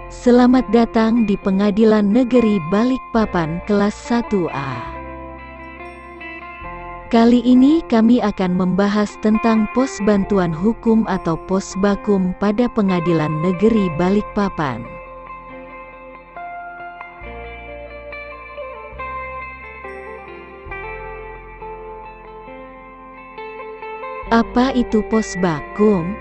Selamat datang di Pengadilan Negeri Balikpapan kelas 1A. Kali ini kami akan membahas tentang pos bantuan hukum atau Posbakum pada Pengadilan Negeri Balikpapan. Apa itu Posbakum?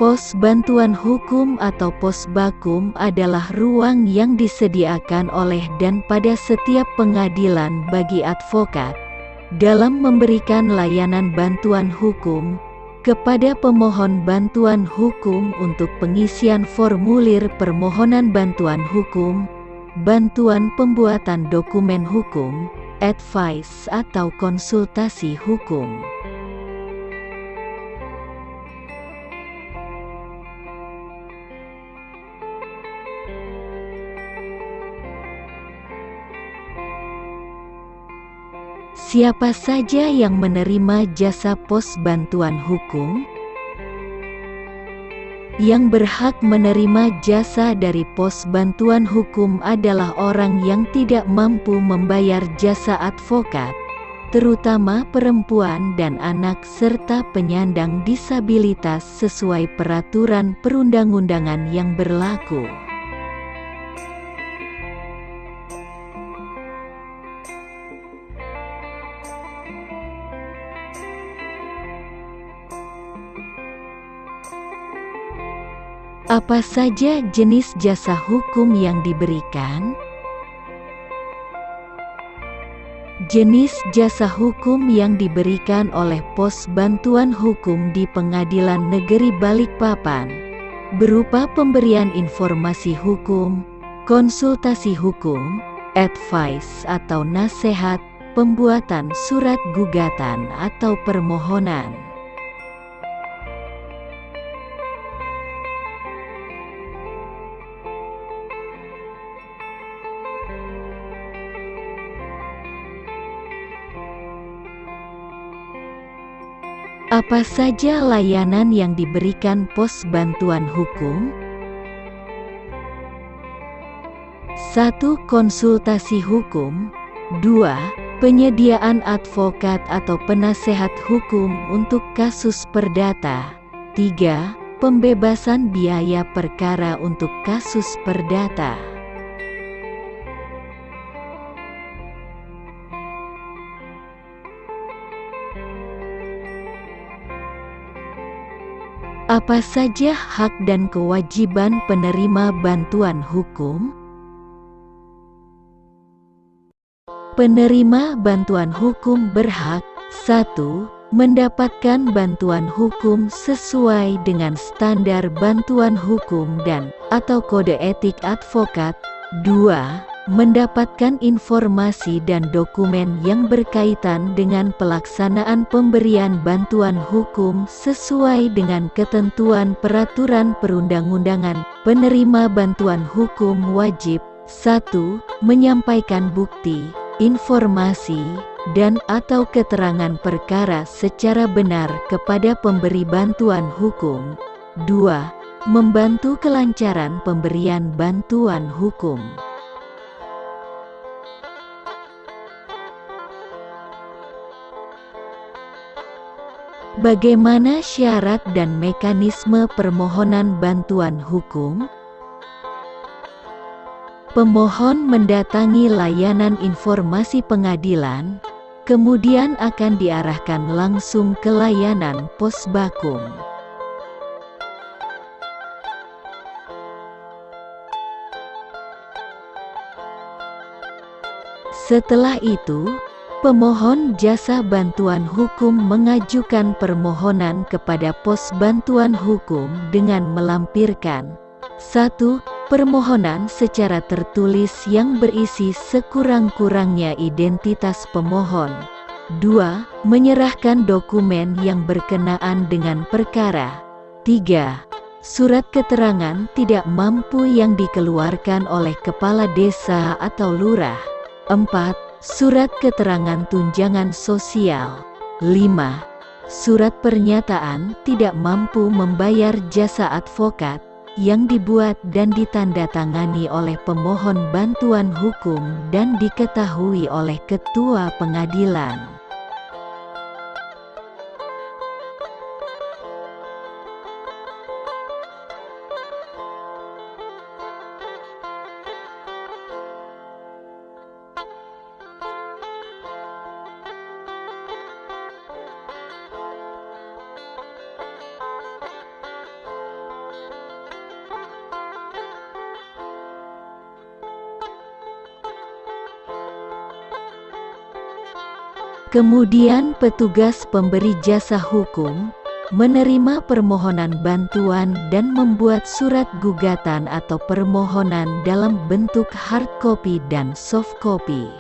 Pos bantuan hukum atau Posbakum adalah ruang yang disediakan oleh dan pada setiap pengadilan bagi advokat dalam memberikan layanan bantuan hukum kepada pemohon bantuan hukum untuk pengisian formulir permohonan bantuan hukum, bantuan pembuatan dokumen hukum, advice atau konsultasi hukum. Siapa saja yang menerima jasa pos bantuan hukum? Yang berhak menerima jasa dari pos bantuan hukum adalah orang yang tidak mampu membayar jasa advokat, terutama perempuan dan anak serta penyandang disabilitas sesuai peraturan perundang-undangan yang berlaku. Apa saja jenis jasa hukum yang diberikan? Jenis jasa hukum yang diberikan oleh pos bantuan hukum di Pengadilan Negeri Balikpapan berupa pemberian informasi hukum, konsultasi hukum, advice atau nasihat, pembuatan surat gugatan atau permohonan. Apa saja layanan yang diberikan pos bantuan hukum? 1. Konsultasi hukum. 2. Penyediaan advokat atau penasehat hukum untuk kasus perdata. 3. Pembebasan biaya perkara untuk kasus perdata. Apa saja hak dan kewajiban penerima bantuan hukum? Penerima bantuan hukum berhak 1. Mendapatkan bantuan hukum sesuai dengan standar bantuan hukum dan atau kode etik advokat. 2. Mendapatkan informasi dan dokumen yang berkaitan dengan pelaksanaan pemberian bantuan hukum sesuai dengan ketentuan peraturan perundang-undangan. Penerima bantuan hukum wajib 1. Menyampaikan bukti, informasi, dan atau keterangan perkara secara benar kepada pemberi bantuan hukum. 2. Membantu kelancaran pemberian bantuan hukum. Bagaimana syarat dan mekanisme permohonan bantuan hukum? Pemohon mendatangi layanan informasi pengadilan, kemudian akan diarahkan langsung ke layanan Posbakum. Setelah itu, pemohon jasa bantuan hukum mengajukan permohonan kepada pos bantuan hukum dengan melampirkan 1. Permohonan secara tertulis yang berisi sekurang-kurangnya identitas pemohon. 2. Menyerahkan dokumen yang berkenaan dengan perkara. 3. Surat keterangan tidak mampu yang dikeluarkan oleh kepala desa atau lurah. 4. Surat keterangan tunjangan sosial. 5. Surat pernyataan tidak mampu membayar jasa advokat yang dibuat dan ditandatangani oleh pemohon bantuan hukum dan diketahui oleh ketua pengadilan. Kemudian petugas pemberi jasa hukum menerima permohonan bantuan dan membuat surat gugatan atau permohonan dalam bentuk hard copy dan soft copy.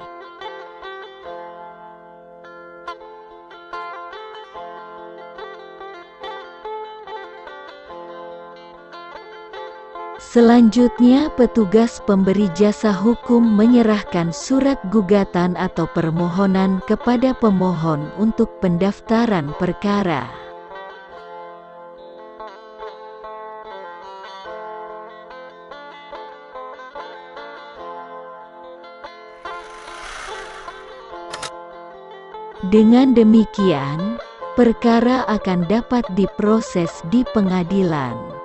Selanjutnya petugas pemberi jasa hukum menyerahkan surat gugatan atau permohonan kepada pemohon untuk pendaftaran perkara. Dengan demikian, perkara akan dapat diproses di pengadilan.